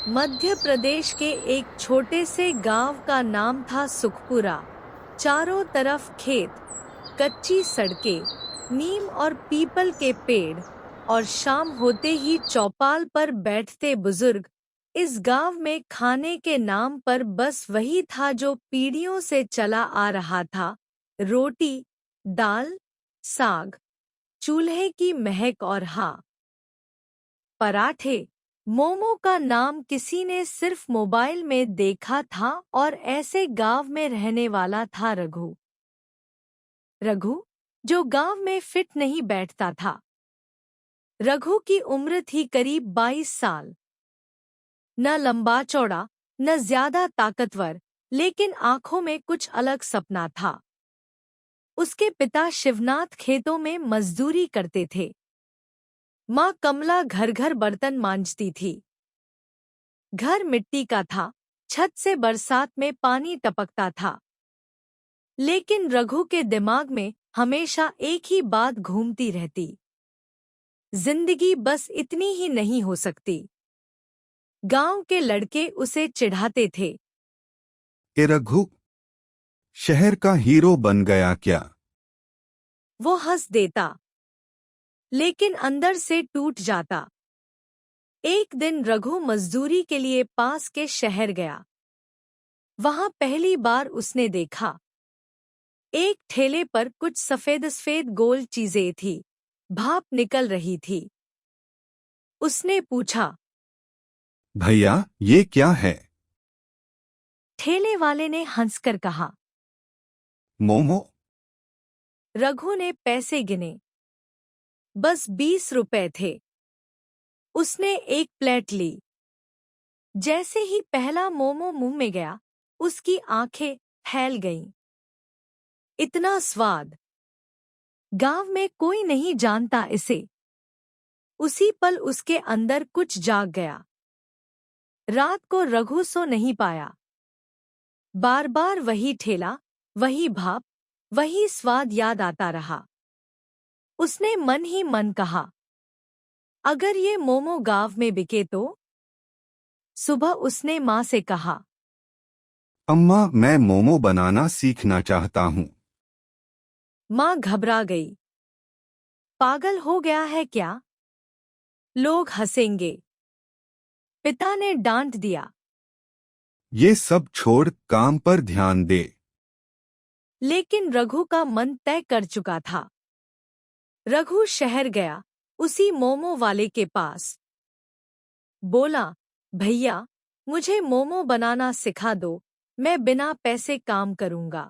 मध्य प्रदेश के एक छोटे से गांव का नाम था सुखपुरा। चारों तरफ खेत, कच्ची सड़कें, नीम और पीपल के पेड़ और शाम होते ही चौपाल पर बैठते बुजुर्ग। इस गांव में खाने के नाम पर बस वही था जो पीढ़ियों से चला आ रहा था। रोटी, दाल, साग, चूल्हे की महक और हाँ, पराठे। मोमो का नाम किसी ने सिर्फ मोबाइल में देखा था और ऐसे गांव में रहने वाला था रघु। रघु, जो गांव में फिट नहीं बैठता था। रघु की उम्र थी करीब 22 साल। न लंबा चौड़ा, न ज्यादा ताकतवर, लेकिन आंखों में कुछ अलग सपना था। उसके पिता शिवनाथ खेतों में मजदूरी करते थे। माँ कमला घर घर बर्तन मांजती थी। घर मिट्टी का था, छत से बरसात में पानी टपकता था। लेकिन रघु के दिमाग में हमेशा एक ही बात घूमती रहती। जिंदगी बस इतनी ही नहीं हो सकती। गांव के लड़के उसे चिढ़ाते थे। कि रघु शहर का हीरो बन गया क्या? वो हंस देता, लेकिन अंदर से टूट जाता। एक दिन रघु मजदूरी के लिए पास के शहर गया। वहां पहली बार उसने देखा, एक ठेले पर कुछ सफेद सफेद गोल चीजें थी, भाप निकल रही थी। उसने पूछा, भैया ये क्या है? ठेले वाले ने हंसकर कहा। मोमो। रघु ने पैसे गिने। बस 20 रुपए थे। उसने एक प्लेट ली। जैसे ही पहला मोमो मुंह में गया, उसकी आंखें फैल गईं। इतना स्वाद! गांव में कोई नहीं जानता इसे। उसी पल उसके अंदर कुछ जाग गया। रात को रघु सो नहीं पाया। बार बार वही ठेला, वही भाप, वही स्वाद याद आता रहा। उसने मन ही मन कहा, अगर ये मोमो गांव में बिके तो? सुबह उसने माँ से कहा, अम्मा मैं मोमो बनाना सीखना चाहता हूँ। माँ घबरा गई। पागल हो गया है क्या? लोग हंसेंगे। पिता ने डांट दिया। ये सब छोड़ काम पर ध्यान दे। लेकिन रघु का मन तय कर चुका था। रघु शहर गया, उसी मोमो वाले के पास। बोला, भैया मुझे मोमो बनाना सिखा दो, मैं बिना पैसे काम करूंगा।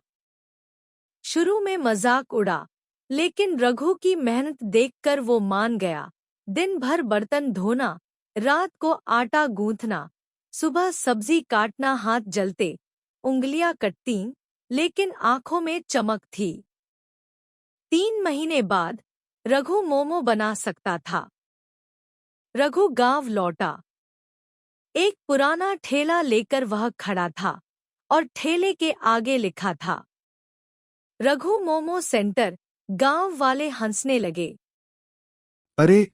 शुरू में मजाक उड़ा, लेकिन रघु की मेहनत देखकर वो मान गया। दिन भर बर्तन धोना, रात को आटा गूंथना, सुबह सब्जी काटना, हाथ जलते, उंगलियां कटतीं, लेकिन आंखों में चमक थी। 3 महीने बाद रघु मोमो बना सकता था। रघु गांव लौटा। एक पुराना ठेला लेकर वह खड़ा था और ठेले के आगे लिखा था, रघु मोमो सेंटर। गांव वाले हंसने लगे। अरे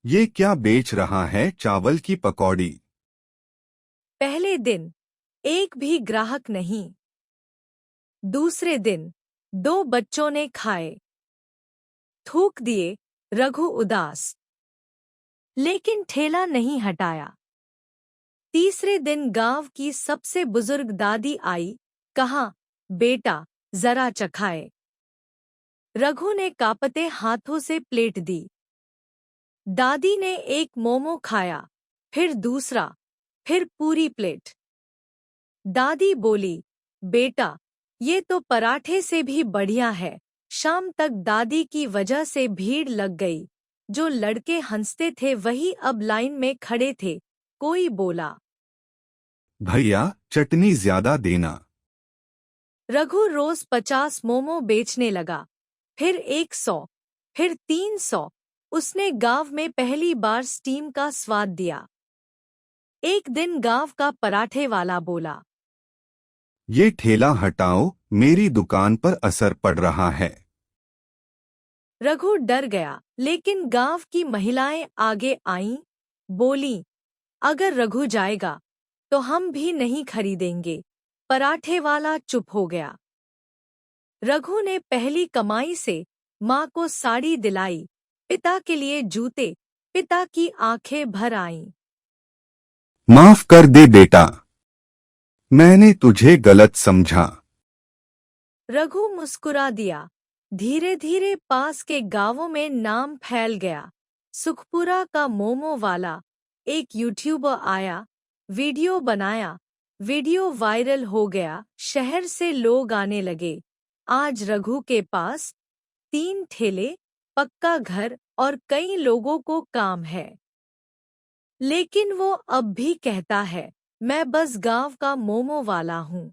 ये क्या बेच रहा है? चावल की पकौड़ी। पहले दिन एक भी ग्राहक नहीं। दूसरे दिन 2 बच्चों ने खाए, थूक दिए। रघु उदास, लेकिन ठेला नहीं हटाया। तीसरे दिन गांव की सबसे बुजुर्ग दादी आई, कहा, बेटा जरा चखाए। रघु ने कांपते हाथों से प्लेट दी। दादी ने एक मोमो खाया, फिर दूसरा, फिर पूरी प्लेट। दादी बोली, बेटा ये तो पराठे से भी बढ़िया है। शाम तक दादी की वजह से भीड़ लग गई। जो लड़के हंसते थे वही अब लाइन में खड़े थे। कोई बोला, भैया चटनी ज्यादा देना। रघु रोज 50 मोमो बेचने लगा, फिर 100, फिर 300। उसने गांव में पहली बार स्टीम का स्वाद दिया। एक दिन गांव का पराठे वाला बोला, ये ठेला हटाओ, मेरी दुकान पर असर पड़ रहा है। रघु डर गया, लेकिन गांव की महिलाएं आगे आईं, बोलीं, अगर रघु जाएगा तो हम भी नहीं खरीदेंगे। पराठे वाला चुप हो गया। रघु ने पहली कमाई से माँ को साड़ी दिलाई, पिता के लिए जूते। पिता की आंखें भर आईं। माफ कर दे बेटा, मैंने तुझे गलत समझा। रघु मुस्कुरा दिया। धीरे धीरे पास के गांवों में नाम फैल गया। सुखपुरा का मोमो वाला एक यूट्यूबर आया, वीडियो बनाया। वीडियो वायरल हो गया, शहर से लोग आने लगे। आज रघु के पास 3 ठेले, पक्का घर और कई लोगों को काम है। लेकिन वो अब भी कहता है, मैं बस गांव का मोमो वाला हूँ।